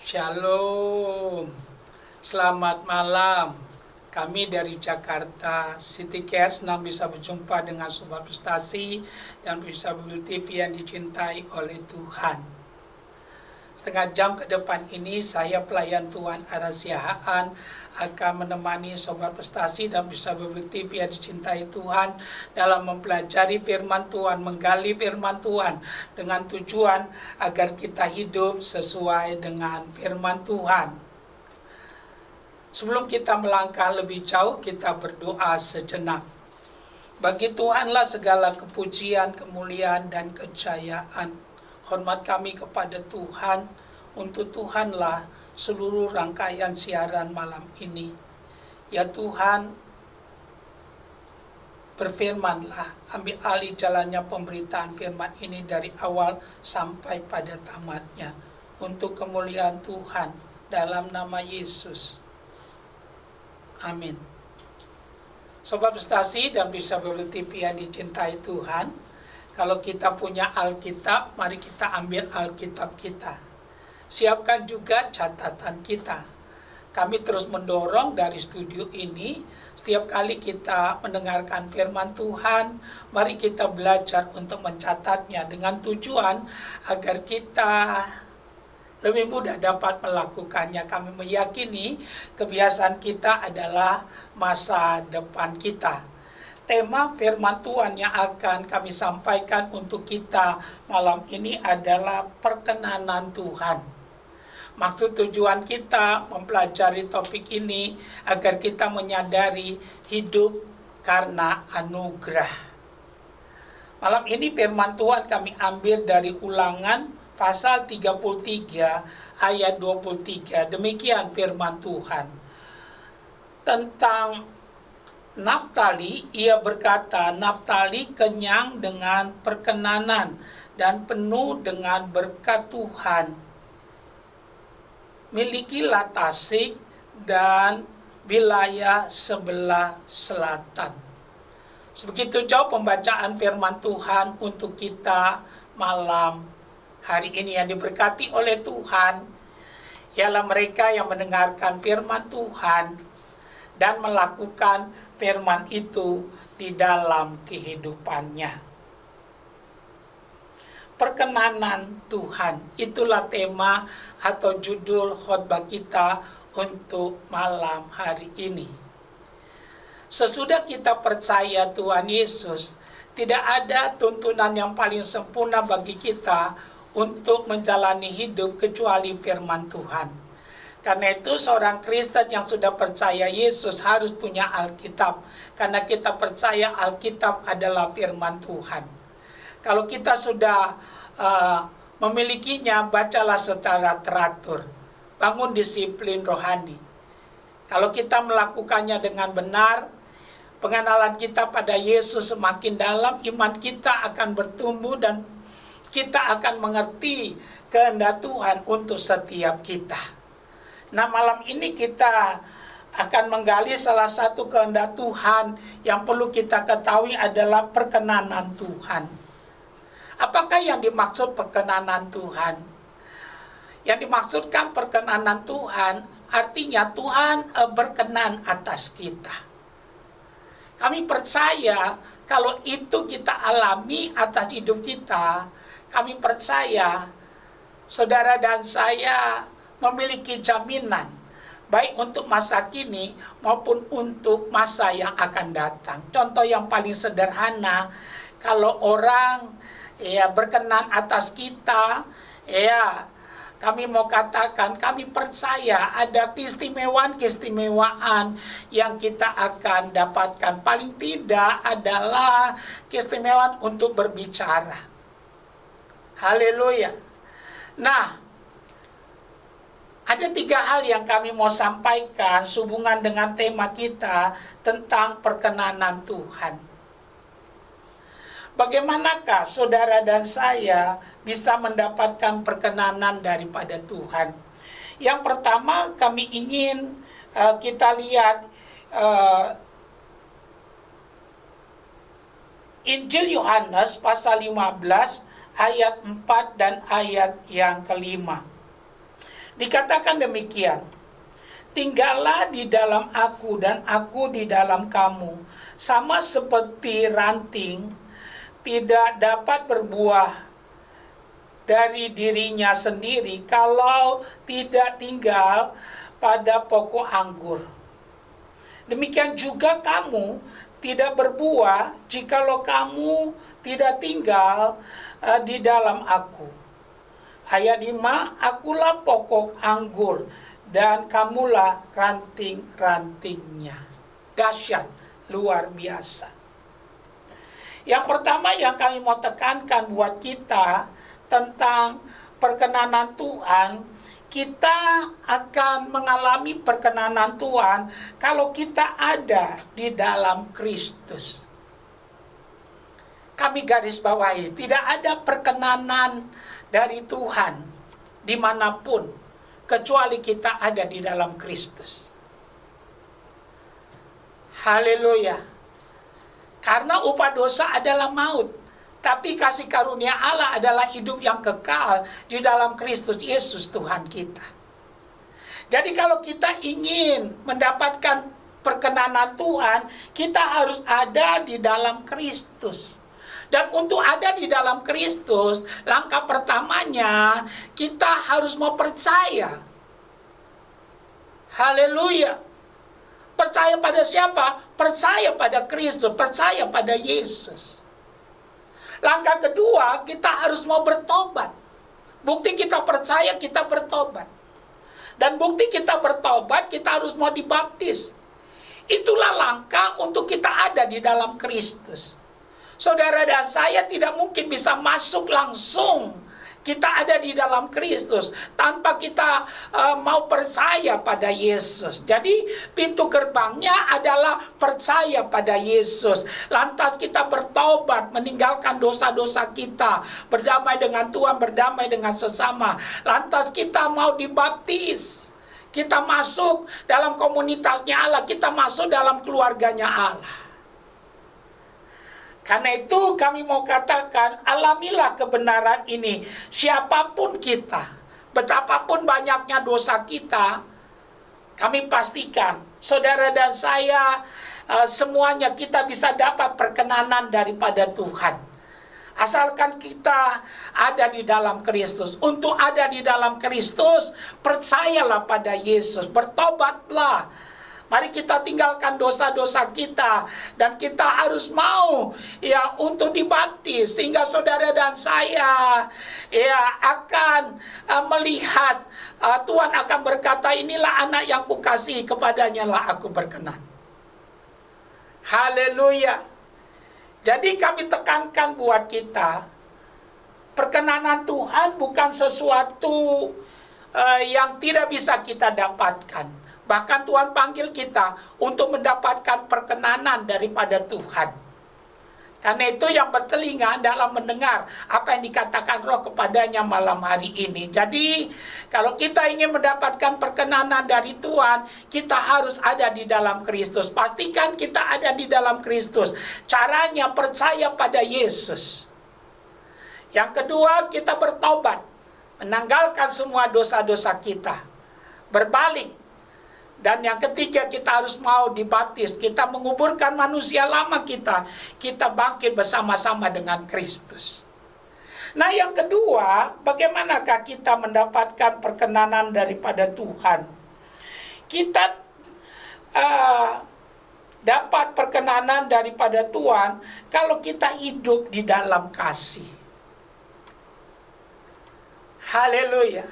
Shalom, selamat malam. Kami dari Jakarta City Care senang bisa berjumpa dengan Sobat Prestasi dan Bible TV yang dicintai oleh Tuhan. Setengah jam ke depan ini saya pelayan Tuhan Arasiahaan akan menemani Sobat Prestasi dan Bible TV yang dicintai Tuhan dalam mempelajari firman Tuhan, menggali firman Tuhan dengan tujuan agar kita hidup sesuai dengan firman Tuhan. Sebelum kita melangkah lebih jauh, kita berdoa sejenak. Bagi Tuhanlah segala kepujian, kemuliaan, dan kejayaan. Hormat kami kepada Tuhan, untuk Tuhanlah seluruh rangkaian siaran malam ini. Ya Tuhan, berfirmanlah, ambil alih jalannya pemberitaan firman ini dari awal sampai pada tamatnya. Untuk kemuliaan Tuhan, dalam nama Yesus. Amin. Sobat Prestasi dan Bible TV yang dicintai Tuhan, kalau kita punya Alkitab, mari kita ambil Alkitab kita. Siapkan juga catatan kita. Kami terus mendorong dari studio ini, setiap kali kita mendengarkan firman Tuhan, mari kita belajar untuk mencatatnya dengan tujuan agar kita lebih mudah dapat melakukannya. Kami meyakini kebiasaan kita adalah masa depan kita. Tema firman Tuhan yang akan kami sampaikan untuk kita malam ini adalah perkenanan Tuhan. Maksud tujuan kita mempelajari topik ini agar kita menyadari hidup karena anugerah. Malam ini firman Tuhan kami ambil dari Ulangan pasal 33 ayat 23. Demikian firman Tuhan. Tentang Naftali, ia berkata, Naftali kenyang dengan perkenanan dan penuh dengan berkat Tuhan. Milikilah Tasik dan wilayah sebelah selatan. Sebegitu jauh pembacaan firman Tuhan untuk kita malam hari ini. Yang diberkati oleh Tuhan ialah mereka yang mendengarkan firman Tuhan dan melakukan firman itu di dalam kehidupannya. Perkenanan Tuhan, itulah tema atau judul khotbah kita untuk malam hari ini. Sesudah kita percaya Tuhan Yesus, tidak ada tuntunan yang paling sempurna bagi kita untuk menjalani hidup kecuali firman Tuhan. Karena itu seorang Kristen yang sudah percaya Yesus harus punya Alkitab. Karena kita percaya Alkitab adalah firman Tuhan. Kalau kita sudah memilikinya, bacalah secara teratur. Bangun disiplin rohani. Kalau kita melakukannya dengan benar, pengenalan kita pada Yesus semakin dalam, iman kita akan bertumbuh dan kita akan mengerti kehendak Tuhan untuk setiap kita. Nah, malam ini kita akan menggali salah satu kehendak Tuhan yang perlu kita ketahui adalah perkenanan Tuhan. Apakah yang dimaksud perkenanan Tuhan? Yang dimaksudkan perkenanan Tuhan artinya Tuhan berkenan atas kita. Kami percaya kalau itu kita alami atas hidup kita, kami percaya saudara dan saya memiliki jaminan baik untuk masa kini maupun untuk masa yang akan datang. Contoh yang paling sederhana, kalau orang berkenan atas kita, kami mau katakan kami percaya ada keistimewaan yang kita akan dapatkan. Paling tidak adalah keistimewaan untuk berbicara. Haleluya. Nah, ada 3 hal yang kami mau sampaikan sehubungan dengan tema kita tentang perkenanan Tuhan. Bagaimanakah saudara dan saya bisa mendapatkan perkenanan daripada Tuhan? Yang pertama kami ingin kita lihat Injil Yohanes pasal 15 ayat 4 dan ayat yang kelima. Dikatakan demikian, tinggallah di dalam aku dan aku di dalam kamu. Sama seperti ranting tidak dapat berbuah dari dirinya sendiri kalau tidak tinggal pada pokok anggur. Demikian juga kamu tidak berbuah jikalau kamu tidak tinggal di dalam aku. Ayat 5, akulah pokok anggur dan kamulah ranting-rantingnya. Dahsyat, luar biasa. Yang pertama yang kami mau tekankan buat kita tentang perkenanan Tuhan, kita akan mengalami perkenanan Tuhan kalau kita ada di dalam Kristus. Kami garis bawahi, tidak ada perkenanan dari Tuhan dimanapun kecuali kita ada di dalam Kristus. Haleluya. Karena upah dosa adalah maut, tapi kasih karunia Allah adalah hidup yang kekal di dalam Kristus Yesus Tuhan kita. Jadi kalau kita ingin mendapatkan perkenanan Tuhan, kita harus ada di dalam Kristus. Dan untuk ada di dalam Kristus, langkah pertamanya kita harus mau percaya. Haleluya. Percaya pada siapa? Percaya pada Kristus, percaya pada Yesus. Langkah kedua, kita harus mau bertobat. Bukti kita percaya, kita bertobat. Dan bukti kita bertobat, kita harus mau dibaptis. Itulah langkah untuk kita ada di dalam Kristus. Saudara dan saya tidak mungkin bisa masuk langsung kita ada di dalam Kristus tanpa kita mau percaya pada Yesus. Jadi pintu gerbangnya adalah percaya pada Yesus. Lantas kita bertobat, meninggalkan dosa-dosa kita, berdamai dengan Tuhan, berdamai dengan sesama. Lantas kita mau dibaptis. Kita masuk dalam komunitasnya Allah, kita masuk dalam keluarganya Allah. Karena itu kami mau katakan, alamilah kebenaran ini. Siapapun kita, betapapun banyaknya dosa kita, kami pastikan, saudara dan saya, semuanya kita bisa dapat perkenanan daripada Tuhan. Asalkan kita ada di dalam Kristus. Untuk ada di dalam Kristus, percayalah pada Yesus, bertobatlah. Mari kita tinggalkan dosa-dosa kita dan kita harus mau ya untuk dibaptis sehingga saudara dan saya ya akan melihat Tuhan akan berkata, inilah anak yang kukasihi, kepadanya lah aku berkenan. Haleluya. Jadi kami tekankan buat kita, perkenanan Tuhan bukan sesuatu yang tidak bisa kita dapatkan. Bahkan Tuhan panggil kita untuk mendapatkan perkenanan daripada Tuhan. Karena itu yang bertelinga dalam mendengar apa yang dikatakan Roh kepadanya malam hari ini. Jadi kalau kita ingin mendapatkan perkenanan dari Tuhan, kita harus ada di dalam Kristus. Pastikan kita ada di dalam Kristus. Caranya percaya pada Yesus. Yang kedua, kita bertobat, menanggalkan semua dosa-dosa kita, berbalik. Dan yang ketiga, kita harus mau dibaptis. Kita menguburkan manusia lama kita. Kita bangkit bersama-sama dengan Kristus. Nah yang kedua, bagaimanakah kita mendapatkan perkenanan daripada Tuhan? Kita dapat perkenanan daripada Tuhan kalau kita hidup di dalam kasih. Haleluya.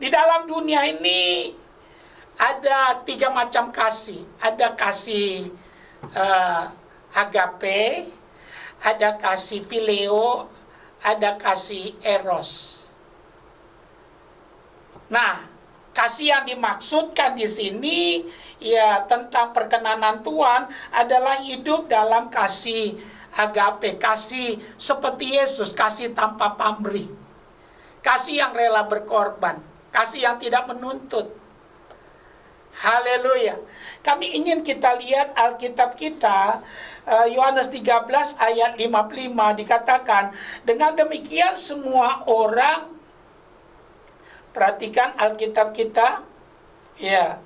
Di dalam dunia ini ada 3 macam kasih. Ada kasih agape, ada kasih phileo, ada kasih eros. Nah, kasih yang dimaksudkan di sini ya tentang perkenanan Tuhan adalah hidup dalam kasih agape, kasih seperti Yesus, kasih tanpa pamrih, kasih yang rela berkorban, kasih yang tidak menuntut. Haleluya. Kami ingin kita lihat Alkitab kita, Yohanes 13 ayat 55 dikatakan, dengan demikian semua orang Perhatikan Alkitab kita. Ya,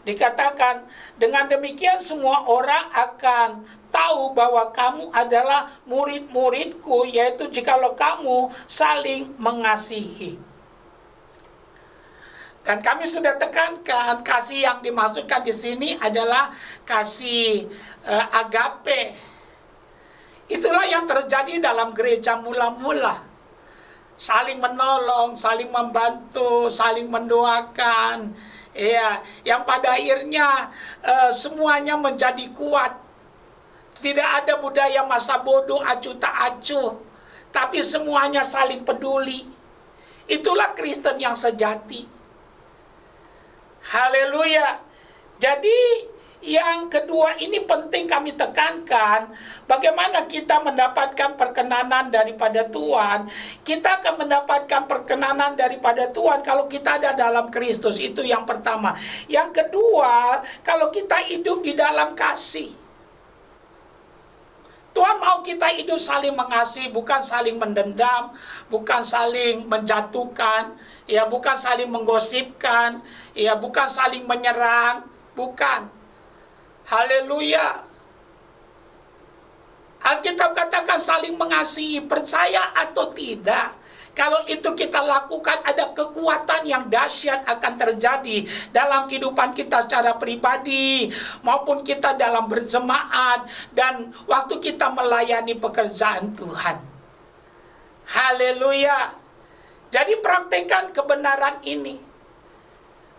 dikatakan dengan demikian semua orang akan tahu bahwa kamu adalah murid-muridku, yaitu jikalau kamu saling mengasihi. Dan kami sudah tekankan, kasih yang dimaksudkan di sini adalah kasih agape. Itulah yang terjadi dalam gereja mula-mula. Saling menolong, saling membantu, saling mendoakan. Ya, yang pada akhirnya semuanya menjadi kuat. Tidak ada budaya masa bodoh, acuh tak acuh, tapi semuanya saling peduli. Itulah Kristen yang sejati. Haleluya. Jadi yang kedua ini penting kami tekankan, bagaimana kita mendapatkan perkenanan daripada Tuhan. Kita akan mendapatkan perkenanan daripada Tuhan kalau kita ada dalam Kristus. Itu yang pertama. Yang kedua, kalau kita hidup di dalam kasih. Tuhan mau kita hidup saling mengasihi, bukan saling mendendam, bukan saling menjatuhkan, ya, bukan saling menggosipkan, ya, bukan saling menyerang, bukan. Haleluya. Alkitab katakan saling mengasihi, percaya atau tidak. Kalau itu kita lakukan, ada kekuatan yang dahsyat akan terjadi dalam kehidupan kita secara pribadi, maupun kita dalam berjemaat, dan waktu kita melayani pekerjaan Tuhan. Haleluya. Jadi praktekkan kebenaran ini.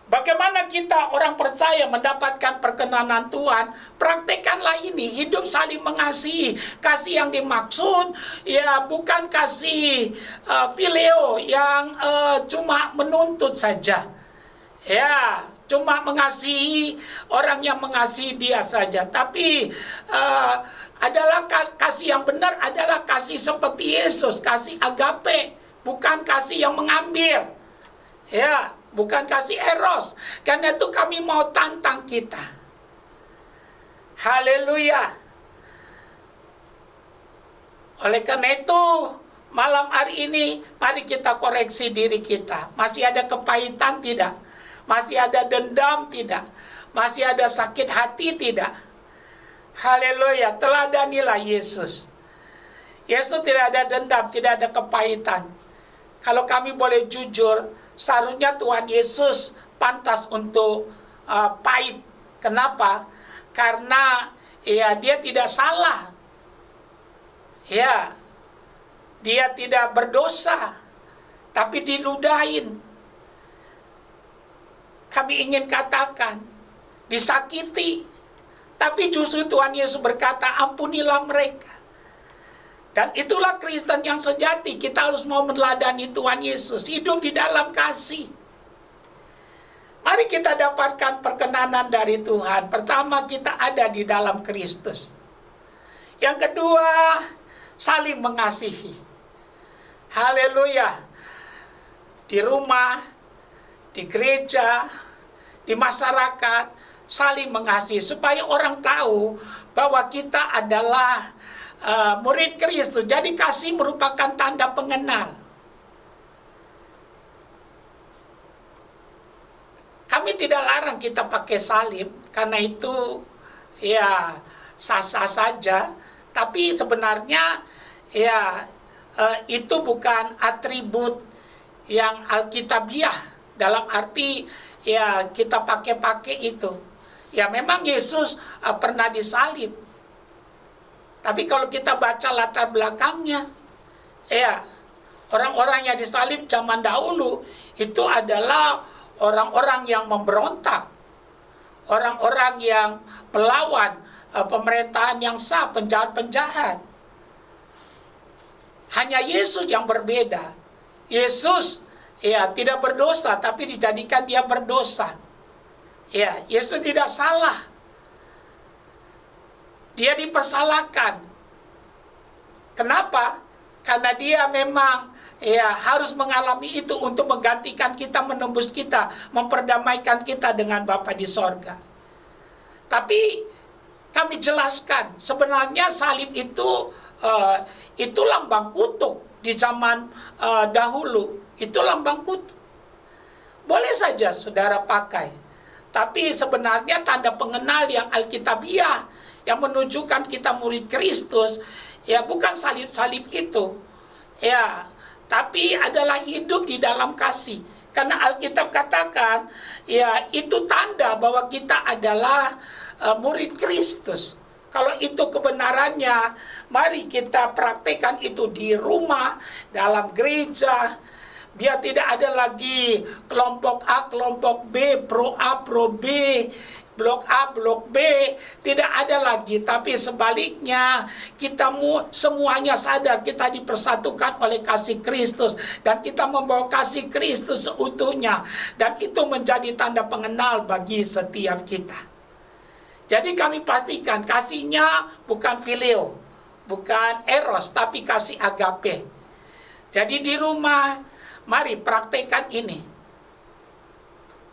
Bagaimana kita orang percaya mendapatkan perkenanan Tuhan? Praktekkanlah ini, hidup saling mengasihi. Kasih yang dimaksud ya bukan kasih phileo yang cuma menuntut saja. Ya, cuma mengasihi orang yang mengasihi dia saja. Tapi adalah kasih yang benar adalah kasih seperti Yesus, kasih agape, bukan kasih yang mengambil. Ya, bukan kasih eros. Karena itu kami mau tantang kita. Haleluya. Oleh karena itu, malam hari ini, mari kita koreksi diri kita. Masih ada kepahitan tidak? Masih ada dendam tidak? Masih ada sakit hati tidak? Haleluya. Teladanilah Yesus. Yesus tidak ada dendam, tidak ada kepahitan. Kalau kami boleh jujur, seharusnya Tuhan Yesus pantas untuk pahit. Kenapa? Karena ya dia tidak salah. Ya, dia tidak berdosa, tapi diludahin. Kami ingin katakan, disakiti. Tapi justru Tuhan Yesus berkata, ampunilah mereka. Dan itulah Kristen yang sejati. Kita harus mau meneladani Tuhan Yesus, hidup di dalam kasih. Mari kita dapatkan perkenanan dari Tuhan. Pertama, kita ada di dalam Kristus. Yang kedua, saling mengasihi. Haleluya. Di rumah, di gereja, di masyarakat, saling mengasihi. Supaya orang tahu bahwa kita adalah murid Kristus. Jadi kasih merupakan tanda pengenal. Kami tidak larang kita pakai salib, karena itu ya sah-sah saja. Tapi sebenarnya ya itu bukan atribut yang alkitabiah, dalam arti ya kita pakai itu. Ya memang Yesus pernah disalib. Tapi kalau kita baca latar belakangnya, ya orang-orang yang disalib zaman dahulu itu adalah orang-orang yang memberontak, orang-orang yang melawan pemerintahan yang sah, penjahat-penjahat. Hanya Yesus yang berbeda. Yesus ya tidak berdosa, tapi dijadikan dia berdosa. Ya, Yesus tidak salah. Dia dipersalahkan. Kenapa? Karena dia memang ya harus mengalami itu untuk menggantikan kita, menembus kita, memperdamaikan kita dengan Bapa di sorga. Tapi kami jelaskan, sebenarnya salib itu lambang kutuk di zaman dahulu. Itu lambang kutuk. Boleh saja saudara pakai. Tapi sebenarnya tanda pengenal yang Alkitabiah, yang menunjukkan kita murid Kristus, ya bukan salib-salib itu. Ya, tapi adalah hidup di dalam kasih. Karena Alkitab katakan, ya itu tanda bahwa kita adalah murid Kristus. Kalau itu kebenarannya, mari kita praktekkan itu di rumah, dalam gereja. Biar tidak ada lagi kelompok A, kelompok B, pro A, pro B, blok A, blok B. Tidak ada lagi. Tapi sebaliknya, kita semuanya sadar kita dipersatukan oleh kasih Kristus. Dan kita membawa kasih Kristus seutuhnya. Dan itu menjadi tanda pengenal bagi setiap kita. Jadi kami pastikan kasihnya bukan filio, bukan eros, tapi kasih agape. Jadi di rumah, mari praktekkan ini.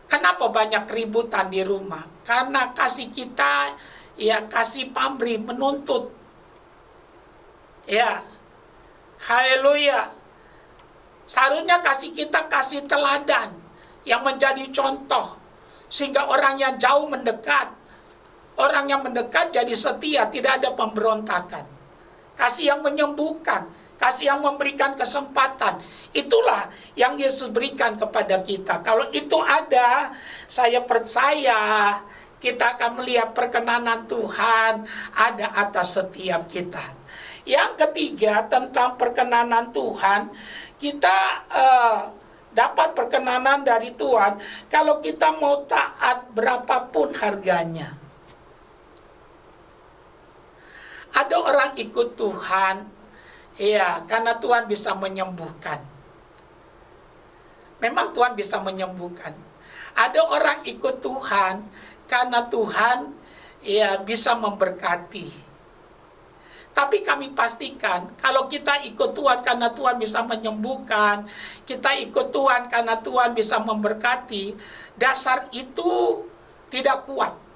Kenapa banyak keributan di rumah? Karena kasih kita, ya kasih pamrih, menuntut. Ya, haleluya. Seharusnya kasih kita kasih teladan, yang menjadi contoh. Sehingga orang yang jauh mendekat. Orang yang mendekat jadi setia, tidak ada pemberontakan. Kasih yang menyembuhkan, kasih yang memberikan kesempatan. Itulah yang Yesus berikan kepada kita. Kalau itu ada, saya percaya kita akan melihat perkenanan Tuhan ada atas setiap kita. Yang ketiga, tentang perkenanan Tuhan, kita dapat perkenanan dari Tuhan kalau kita mau taat berapapun harganya. Ada orang ikut Tuhan, ya, karena Tuhan bisa menyembuhkan. Memang Tuhan bisa menyembuhkan. Ada orang ikut Tuhan karena Tuhan, ya, bisa memberkati. Tapi kami pastikan, kalau kita ikut Tuhan karena Tuhan bisa menyembuhkan, kita ikut Tuhan karena Tuhan bisa memberkati, dasar itu tidak kuat.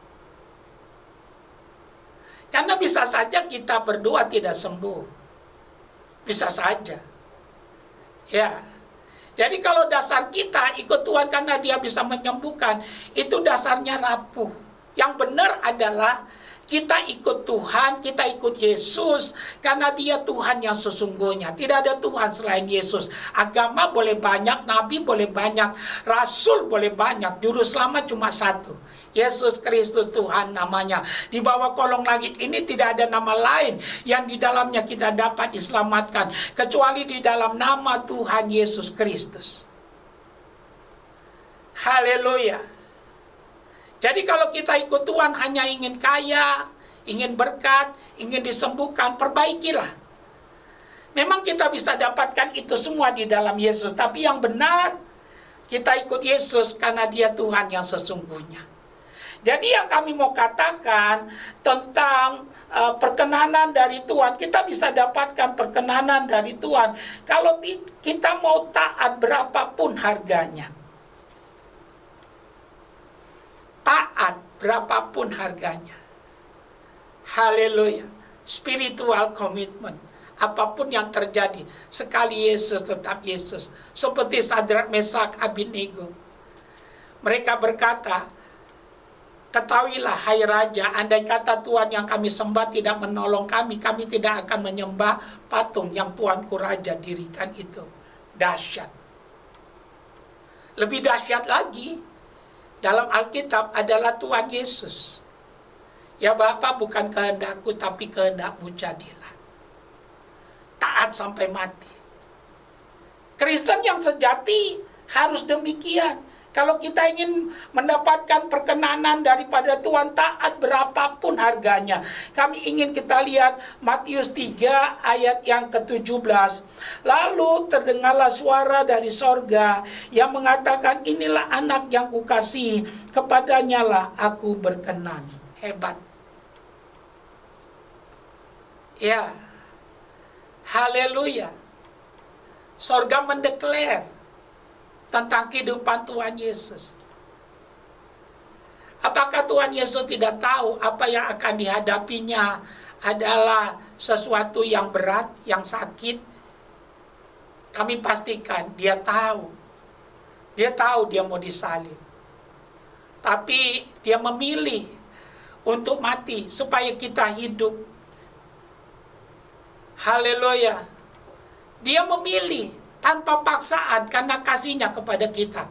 Karena bisa saja kita berdoa tidak sembuh. Bisa saja. Ya. Jadi kalau dasar kita ikut Tuhan karena Dia bisa menyembuhkan, itu dasarnya rapuh. Yang benar adalah kita ikut Tuhan, kita ikut Yesus karena Dia Tuhan yang sesungguhnya. Tidak ada Tuhan selain Yesus. Agama boleh banyak, nabi boleh banyak, rasul boleh banyak, juru selamat cuma satu. Yesus Kristus Tuhan namanya. Di bawah kolong langit ini tidak ada nama lain yang di dalamnya kita dapat diselamatkan kecuali di dalam nama Tuhan Yesus Kristus. Haleluya. Jadi kalau kita ikut Tuhan hanya ingin kaya, ingin berkat, ingin disembuhkan, perbaikilah. Memang kita bisa dapatkan itu semua di dalam Yesus. Tapi yang benar, kita ikut Yesus karena Dia Tuhan yang sesungguhnya. Jadi yang kami mau katakan tentang perkenanan dari Tuhan, kita bisa dapatkan perkenanan dari Tuhan kalau kita mau taat berapapun harganya. Taat berapapun harganya. Haleluya. Spiritual commitment. Apapun yang terjadi, sekali Yesus tetap Yesus. Seperti Sadrak, Mesak, Abednego. Mereka berkata, ketahuilah hai Raja, andai kata Tuhan yang kami sembah tidak menolong kami, kami tidak akan menyembah patung yang Tuanku Raja dirikan itu. Dahsyat. Lebih dahsyat lagi, dalam Alkitab adalah Tuhan Yesus. Ya Bapa, bukan kehendakku tapi kehendakmu jadilah. Taat sampai mati. Kristen yang sejati harus demikian. Kalau kita ingin mendapatkan perkenanan daripada Tuhan, taat berapapun harganya. Kami ingin kita lihat Matius 3 ayat yang ke-17. Lalu terdengarlah suara dari sorga yang mengatakan, inilah anak yang kukasihi, kepadanya lah aku berkenan. Hebat. Ya. Haleluya. Sorga mendeklar tentang kehidupan Tuhan Yesus. Apakah Tuhan Yesus tidak tahu apa yang akan dihadapinya adalah sesuatu yang berat, yang sakit? Kami pastikan Dia tahu. Dia tahu dia mau disalib. Tapi dia memilih untuk mati supaya kita hidup. Haleluya. Dia memilih tanpa paksaan karena kasihnya kepada kita.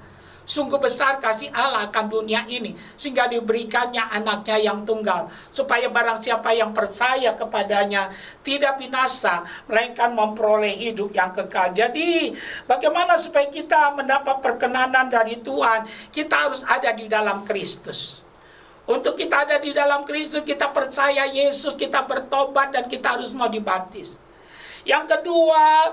Sungguh besar kasih Allah akan dunia ini, sehingga diberikannya anaknya yang tunggal, supaya barang siapa yang percaya kepadanya tidak binasa, melainkan memperoleh hidup yang kekal. Jadi bagaimana supaya kita mendapat perkenanan dari Tuhan? Kita harus ada di dalam Kristus. Untuk kita ada di dalam Kristus, kita percaya Yesus, kita bertobat, dan kita harus mau dibaptis. Yang kedua,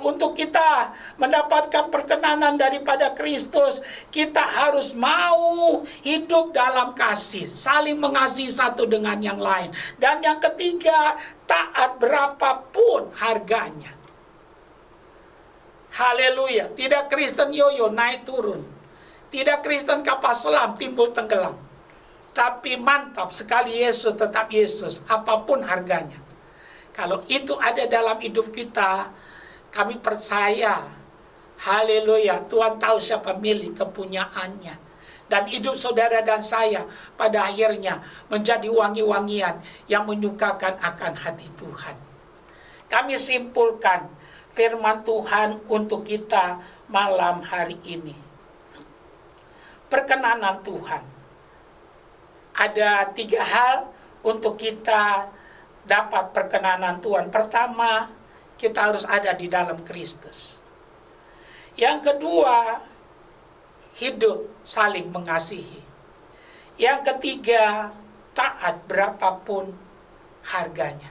untuk kita mendapatkan perkenanan daripada Kristus, kita harus mau hidup dalam kasih, saling mengasihi satu dengan yang lain. Dan yang ketiga, taat berapapun harganya. Haleluya. Tidak Kristen yoyo naik turun, tidak Kristen kapal selam timbul tenggelam, tapi mantap sekali Yesus tetap Yesus apapun harganya. Kalau itu ada dalam hidup kita, kami percaya, haleluya, Tuhan tahu siapa milik kepunyaannya. Dan hidup saudara dan saya pada akhirnya menjadi wangi-wangian yang menyukakan akan hati Tuhan. Kami simpulkan firman Tuhan untuk kita malam hari ini. Perkenanan Tuhan. Ada 3 hal untuk kita dapat perkenanan Tuhan. Pertama, kita harus ada di dalam Kristus. Yang kedua, hidup saling mengasihi. Yang ketiga, taat berapapun harganya.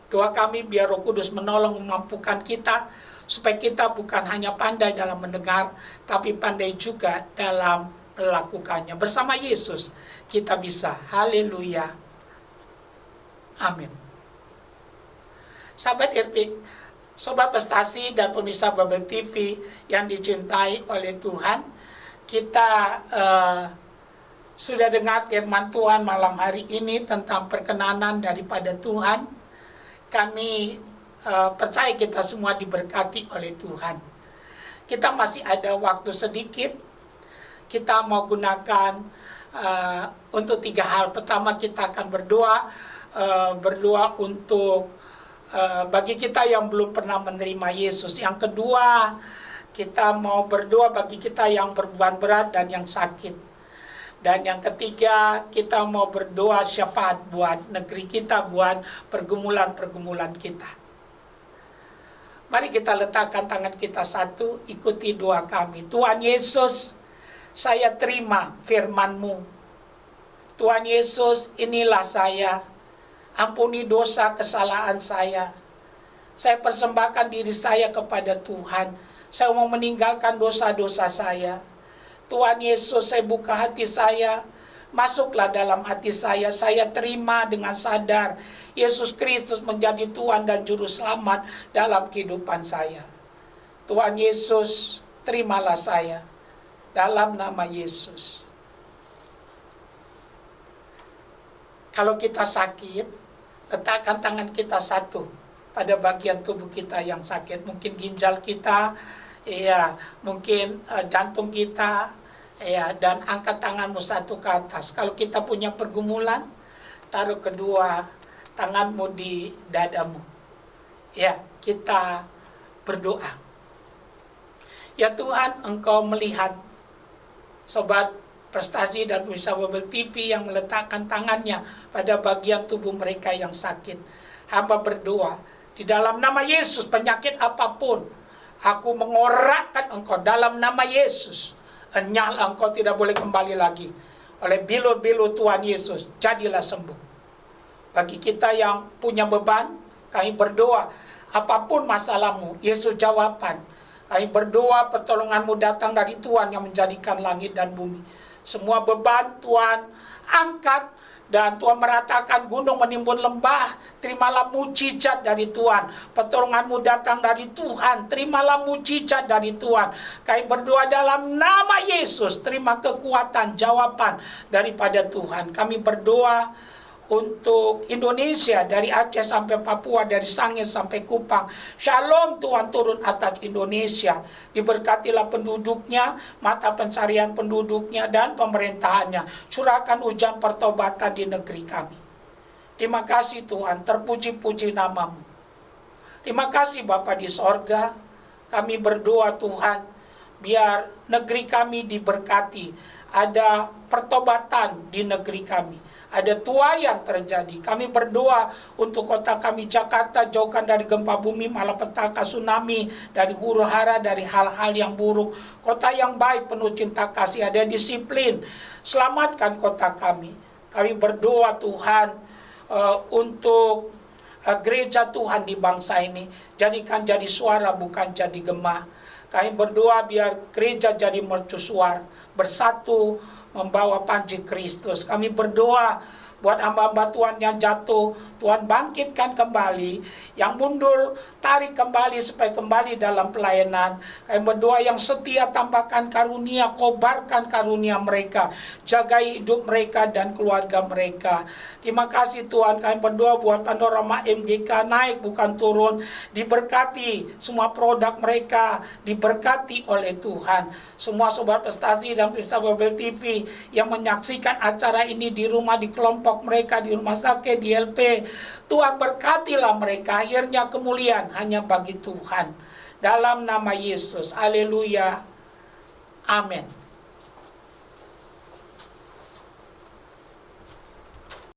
Doa kami biar Roh Kudus menolong memampukan kita, supaya kita bukan hanya pandai dalam mendengar, tapi pandai juga dalam melakukannya. Bersama Yesus kita bisa. Haleluya. Amin. Sahabat RP, Sobat Prestasi dan pemirsa Babel TV yang dicintai oleh Tuhan, kita sudah dengar firman Tuhan malam hari ini tentang perkenanan daripada Tuhan. Kami percaya kita semua diberkati oleh Tuhan. Kita masih ada waktu sedikit. Kita mau gunakan untuk 3 hal. Pertama, kita akan berdoa untuk bagi kita yang belum pernah menerima Yesus. Yang kedua, kita mau berdoa bagi kita yang berbeban berat dan yang sakit. Dan yang ketiga, kita mau berdoa syafaat buat negeri kita, buat pergumulan-pergumulan kita. Mari kita letakkan tangan kita satu, ikuti doa kami. Tuhan Yesus, saya terima firman-Mu. Tuhan Yesus, inilah saya. Ampuni dosa kesalahan saya. Saya persembahkan diri saya kepada Tuhan. Saya mau meninggalkan dosa-dosa saya. Tuhan Yesus, saya buka hati saya. Masuklah dalam hati saya. Saya terima dengan sadar Yesus Kristus menjadi Tuhan dan Juru Selamat dalam kehidupan saya. Tuhan Yesus, terimalah saya dalam nama Yesus. Kalau kita sakit, letakkan tangan kita satu pada bagian tubuh kita yang sakit. Mungkin ginjal kita, ya, mungkin jantung kita, ya, dan angkat tanganmu satu ke atas. Kalau kita punya pergumulan, taruh kedua tanganmu di dadamu. Ya, kita berdoa. Ya Tuhan, Engkau melihat Sobat Prestasi dan pemirsa Babel TV yang meletakkan tangannya pada bagian tubuh mereka yang sakit. Hamba berdoa, di dalam nama Yesus, penyakit apapun, aku mengorakkan engkau dalam nama Yesus. Enyahlah, engkau tidak boleh kembali lagi. Oleh bilu-bilu Tuhan Yesus, jadilah sembuh. Bagi kita yang punya beban, kami berdoa, apapun masalahmu, Yesus jawaban. Kami berdoa pertolonganmu datang dari Tuhan yang menjadikan langit dan bumi. Semua beban Tuhan angkat, dan Tuhan meratakan gunung menimbun lembah. Terimalah mujizat dari Tuhan. Pertolonganmu datang dari Tuhan. Terimalah mujizat dari Tuhan. Kami berdoa dalam nama Yesus. Terima kekuatan, jawaban daripada Tuhan. Kami berdoa untuk Indonesia, dari Aceh sampai Papua, dari Sangir sampai Kupang. Shalom Tuhan turun atas Indonesia. Diberkatilah penduduknya, mata pencarian penduduknya, dan pemerintahannya. Curahkan hujan pertobatan di negeri kami. Terima kasih Tuhan, terpuji-puji namamu. Terima kasih Bapa di sorga. Kami berdoa Tuhan, biar negeri kami diberkati. Ada pertobatan di negeri kami. Ada tuayan terjadi. Kami berdoa untuk kota kami Jakarta, jauhkan dari gempa bumi, malapetaka, tsunami, dari huru hara, dari hal-hal yang buruk. Kota yang baik, penuh cinta kasih, ada disiplin. Selamatkan kota kami. Kami berdoa Tuhan untuk gereja Tuhan di bangsa ini. Jadikan jadi suara, bukan jadi gema. Kami berdoa biar gereja jadi mercusuar, bersatu, membawa panji Kristus. Kami berdoa buat hamba-hamba Tuhan yang jatuh, Tuhan bangkitkan kembali, yang mundur tarik kembali supaya kembali dalam pelayanan. Kami berdoa yang setia tambahkan karunia, kobarkan karunia mereka, jagai hidup mereka dan keluarga mereka. Terima kasih Tuhan. Kami berdoa buat Panorama MGK naik bukan turun, diberkati semua produk mereka, diberkati oleh Tuhan. Semua sobat prestasi dan pemirsa Babel TV yang menyaksikan acara ini di rumah, di kelompok mereka, di rumah sakit, di LP, Tuhan berkatilah mereka. Akhirnya kemuliaan hanya bagi Tuhan. Dalam nama Yesus, haleluya, amin.